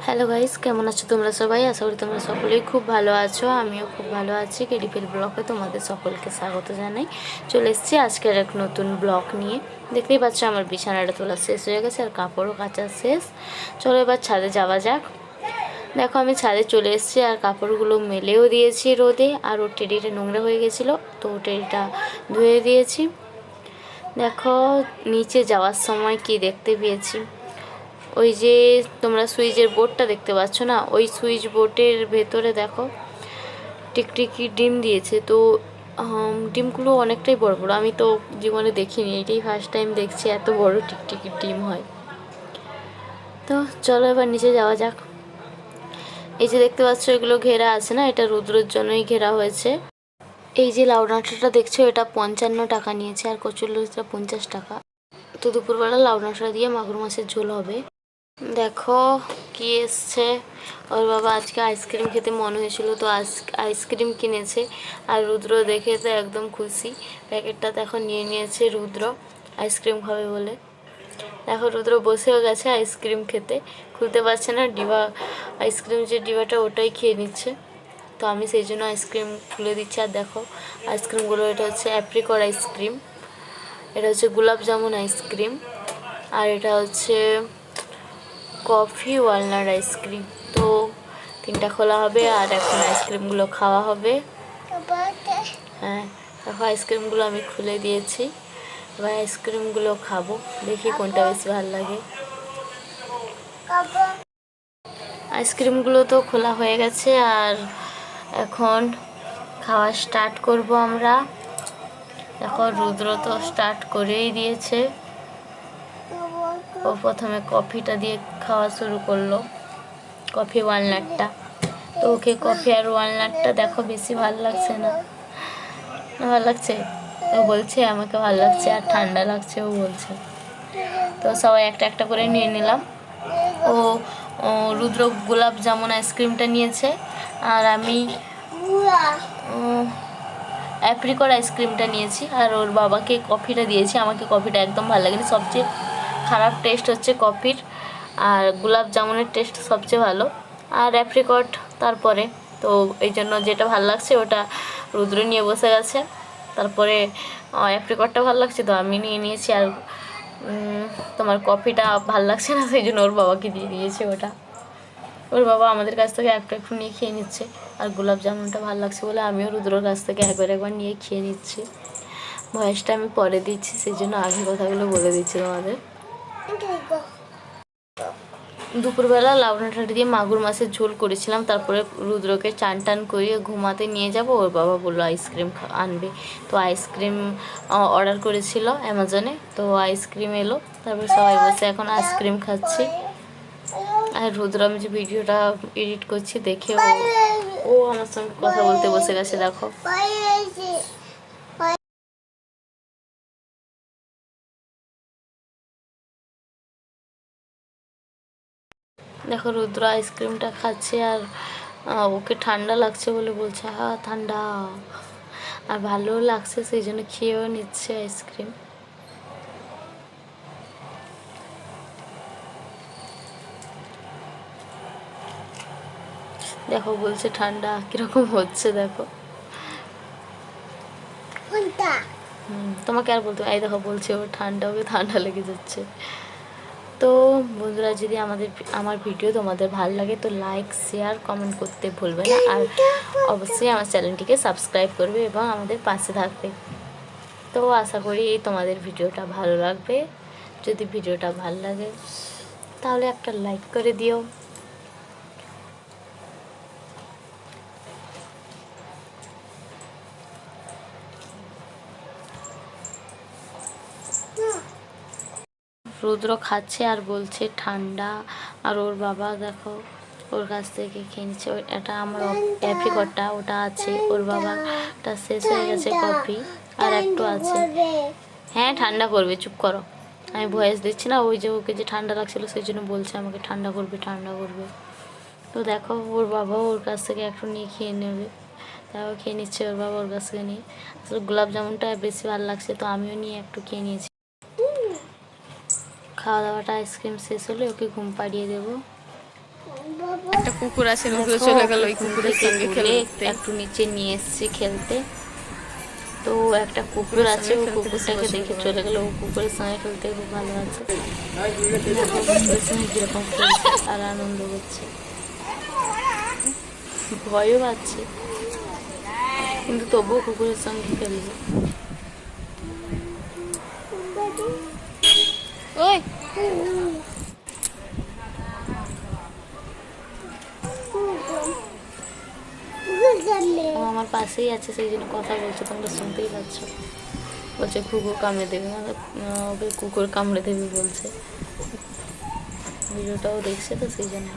Hello guys, কেমন আছো তোমরা সবাই? আশা করি তোমরা সকলেই খুব ভালো আছো। আমিও খুব ভালো আছি। কেডিপিএল ব্লগে তোমাদের সকলকে স্বাগত জানাই। চলে এসেছি আজকের এক নতুন ব্লগ নিয়ে। দেখতেই পাচ্ছ আমার বিছানাটা তোলা শেষ হয়ে গেছে আর কাপড়ও কাচা শেষ। চলো এবার ছাদে যাওয়া যাক। দেখো আমি ছাদে চলে এসেছি আর কাপড়গুলো মেলেও দিয়েছি রোদে। আর ওর টেডিটা নোংরা হয়ে গেছিলো, তো টেডিটা ধুয়ে দিয়েছি। দেখো নিচে যাওয়ার সময় কি দেখতে পেয়েছি, ওই যে তোমরা সুইচের বোর্ডটা দেখতে পাচ্ছ না, ওই সুইচ বোর্ডের ভেতরে দেখো টিকটিকি ডিম দিয়েছে। তো ডিমগুলো অনেকটাই বড় বড়, আমি তো জীবনে দেখিনি, এটাই ফার্স্ট টাইম দেখছি এত বড় টিকটিকি ডিম হয়। তো চলো এবার নিচে যাওয়া যাক। এই যে দেখতে পাচ্ছ এগুলো ঘেরা আছে না, এটা রুদ্রের জন্যই ঘেরা হয়েছে। এই যে লাউ ডাঁটাটা দেখছো, এটা 55 টাকা নিয়েছে আর কচুরলতিটা 50 টাকা। তো দুপুরবেলা লাউ ডাঁটা দিয়ে মাগুর মাছের ঝোল হবে। দেখো কি এসছে, ওর বাবা আজকে আইসক্রিম খেতে মনে হয়েছিল, তো আইসক্রিম কিনেছে। আর রুদ্র দেখে তো একদম খুশি, প্যাকেটটা দেখো নিয়ে নিয়েছে রুদ্র আইসক্রিম খাবে বলে। দেখো রুদ্র বসেও গেছে আইসক্রিম খেতে, খুলতে পারছে না, ডিবা আইসক্রিম যে ডিবাটা ওটাই খেয়ে নিচ্ছে। তো আমি সেই জন্য আইসক্রিম খুলে দিচ্ছি। আর দেখো আইসক্রিমগুলো, এটা হচ্ছে অ্যাপ্রিকট আইসক্রিম, এটা হচ্ছে গোলাপ জামুন আইসক্রিম, আর এটা হচ্ছে কফি ওয়ালনাট আইসক্রিম। তো তিনটা খোলা হবে আর এখন আইসক্রিমগুলো খাওয়া হবে। হ্যাঁ দেখো আইসক্রিমগুলো আমি খুলে দিয়েছি, এবার আইসক্রিমগুলো খাবো, দেখি কোনটা বেশি ভালো লাগে। আইসক্রিমগুলো তো খোলা হয়ে গেছে আর এখন খাওয়া স্টার্ট করব আমরা। দেখো রুদ্র তো স্টার্ট করেই দিয়েছে, ও প্রথমে কফিটা দিয়ে খাওয়া শুরু করলো, কফি ওয়ালনাটটা। তো ওকে কফি আর ওয়ালনাটটা দেখো বেশি ভালো লাগছে না, ভালো লাগছে, ও বলছে আমাকে ভালো লাগছে আর ঠান্ডা লাগছে ও বলছে। তো সবাই একটা একটা করে নিয়ে নিলাম। ও রুদ্র গোলাপ জামুন আইসক্রিমটা নিয়েছে আর আমি অ্যাপ্রিকট আইসক্রিমটা নিয়েছি, আর ওর বাবাকে কফিটা দিয়েছি। আমাকে কফিটা একদম ভালো লাগেনি, সবচেয়ে খারাপ টেস্ট হচ্ছে কফির, আর গোলাপ জামুনের টেস্ট সবচেয়ে ভালো, আর অ্যাপ্রিকট তারপরে। তো এই জন্য যেটা ভালো লাগছে ওটা রুদ্র নিয়ে বসে গেছে। তারপরে অ্যাপ্রিকটটা ভালো লাগছে তো আমি নিয়ে নিয়েছি, আর তোমার কফিটা ভালো লাগছে না, সেই জন্য ওর বাবাকে দিয়ে দিয়েছে ওটা। ওর বাবা আমাদের কাছ থেকে একটু একটু নিয়ে খেয়ে নিচ্ছে, আর গোলাপ জামুনটা ভালো লাগছে বলে আমিও রুদ্রর কাছ থেকে একবার একবার নিয়ে খেয়ে নিচ্ছি। ভয়েসটা আমি পরে দিচ্ছি, সেই জন্য আগে কথাগুলো বলে দিচ্ছি তোমাদের। দুপুরবেলা লাউ ডাঁটা দিয়ে মাগুর মাছের ঝোল করেছিলাম, তারপরে রুদ্রকে চান টান করিয়ে ঘুমাতে নিয়ে যাব। ওর বাবা বললো আইসক্রিম আনবে, তো আইসক্রিম অর্ডার করেছিল অ্যামাজনে, তো আইসক্রিম এলো, তারপরে সবাই বসে এখন আইসক্রিম খাচ্ছি। আর রুদ্র আমি যে ভিডিওটা এডিট করছি দেখে ও আমার সঙ্গে কথা বলতে বসে গেছে। দেখো দেখো রুদ্র আইসক্রিমটা খাচ্ছে আর ওকে ঠান্ডা লাগছে বলে বলছে হ্যাঁ ঠান্ডা, আর ভালোও লাগছে সেই জন্য খেয়েও নিচ্ছে আইসক্রিম। দেখো বলছে ঠান্ডা, কিরকম হচ্ছে দেখো। তোমাকে আর বলতে, এই দেখো বলছে ও ঠান্ডা, ওকে ঠান্ডা লেগে যাচ্ছে। তো বন্ধুরা, যদি আমার ভিডিও তোমাদের ভালো লাগে তো লাইক শেয়ার কমেন্ট করতে ভুলবে না, আর অবশ্যই আমার চ্যানেলটিকে সাবস্ক্রাইব করবে এবং আমাদের পাশে থাকবে। তো আশা করি তোমাদের ভিডিওটা ভালো লাগবে। যদি ভিডিওটা ভালো লাগে তাহলে একটা লাইক করে দিও। রুদ্র খাচ্ছে আর বলছে ঠান্ডা, আর ওর বাবা দেখো ওর কাছ থেকে খেয়ে নিচ্ছে। এটা আমার অ্যাপ্রিকটটা ওটা আছে, ওর বাবাটা শেষ হয়ে গেছে কফি, আর একটু আছে। হ্যাঁ ঠান্ডা করবে, চুপ করো, আমি ভয়েস দিচ্ছি না। ওই যে ওকে যে ঠান্ডা লাগছিলো সেই জন্য বলছে আমাকে ঠান্ডা করবে ঠান্ডা করবে। তো দেখো ওর বাবাও ওর কাছ থেকে একটু নিয়ে খেয়ে নেবে, তাও খেয়ে নিচ্ছে ওর বাবা ওর কাছ থেকে নিয়ে। আসলে গোলাপ জামুনটা বেশি ভালো লাগছে তো আমিও নিয়ে একটু খেয়ে নিয়েছি। খাওয়া দাওয়াটা আইসক্রিম শেষ হলে ওকে ঘুম পাড়িয়ে দেবো। একটা কুকুর আছে, রুদ্র চলে গেল ওই কুকুরের সঙ্গে খেলতে। একটু নিচে নিয়ে এসেছি খেলতে। তো একটা কুকুর আছে, ও কুকুরটাকে দেখে চলে গেল, ও কুকুরের সঙ্গে খেলতে খুব ভালো আছে। কুকুরের সঙ্গে কিরকম খেলছে আর আনন্দ করছে, ভয়ও পাচ্ছে কিন্তু তবুও কুকুরের সঙ্গে খেলবে। ওই ও আমার পাশেই আছে, সেই জন্য কথা বলছে, তোমরা শুনতেই পাচ্ছ। বলছে কুকুর কামড়ে দেবে, মানে ওকে কুকুর কামড়ে দেবে বলছে। ভিডিওটাও দেখছে তো সেই জন্য।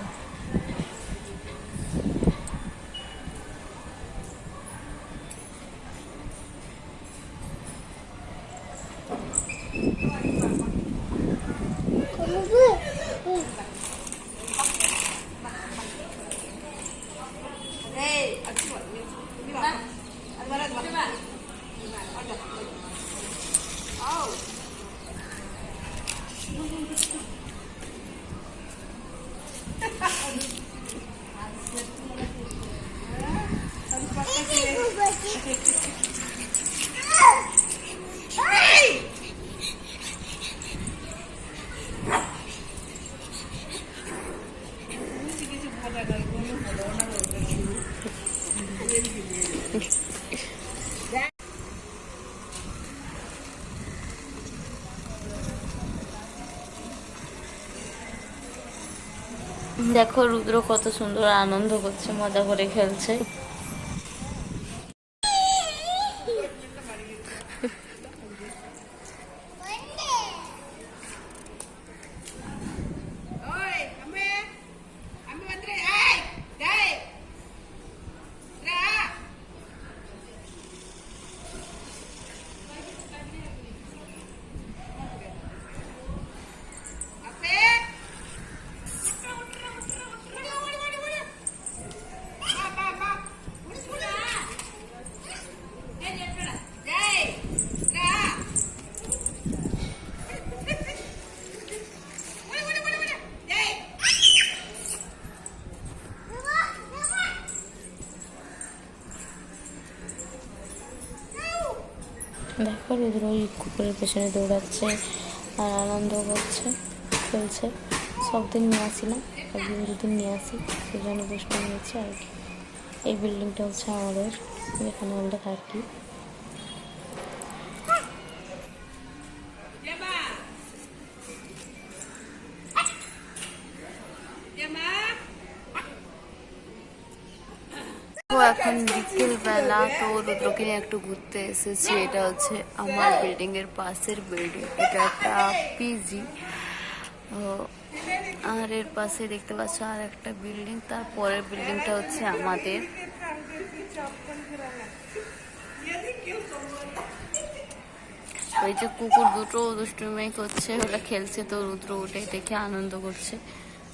দেখো রুদ্র কত সুন্দর আনন্দ করছে, মজা করে খেলছে। দেখো রুদ্র ওই কুকুরের পেছনে দৌড়াচ্ছে আর আনন্দ করছে, খেলছে। সব দিন নিয়ে আসি না, একদিন দুদিন নিয়ে আসি, সেই জন্য বসে নিয়েছি আর কি। এই বিল্ডিংটা হচ্ছে আমাদের, যেখানে আমরা থাকি। এখন বিকেল বেলা, তো রুদ্রকে নিয়ে একটু ঘুরতে এসেছি। এটা হচ্ছে আমার বিল্ডিং এর পাশের বিল্ডিং, এটা একটা পিজি। আর এর পাশে দেখতে পাচ্ছ আর একটা বিল্ডিং, তারপরের বিল্ডিংটা হচ্ছে আমাদের। ওই যে কুকুর দুটো দুষ্টুমি করছে, ওরা খেলছে, তো রুদ্র ওটাই দেখে আনন্দ করছে।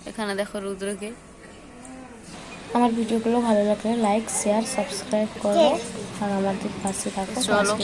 এখানে দেখো রুদ্রকে। আমার ভিডিওগুলো ভালো লাগলে লাইক, শেয়ার, সাবস্ক্রাইব করো আর আমাদের পাশে থাকো। চলো।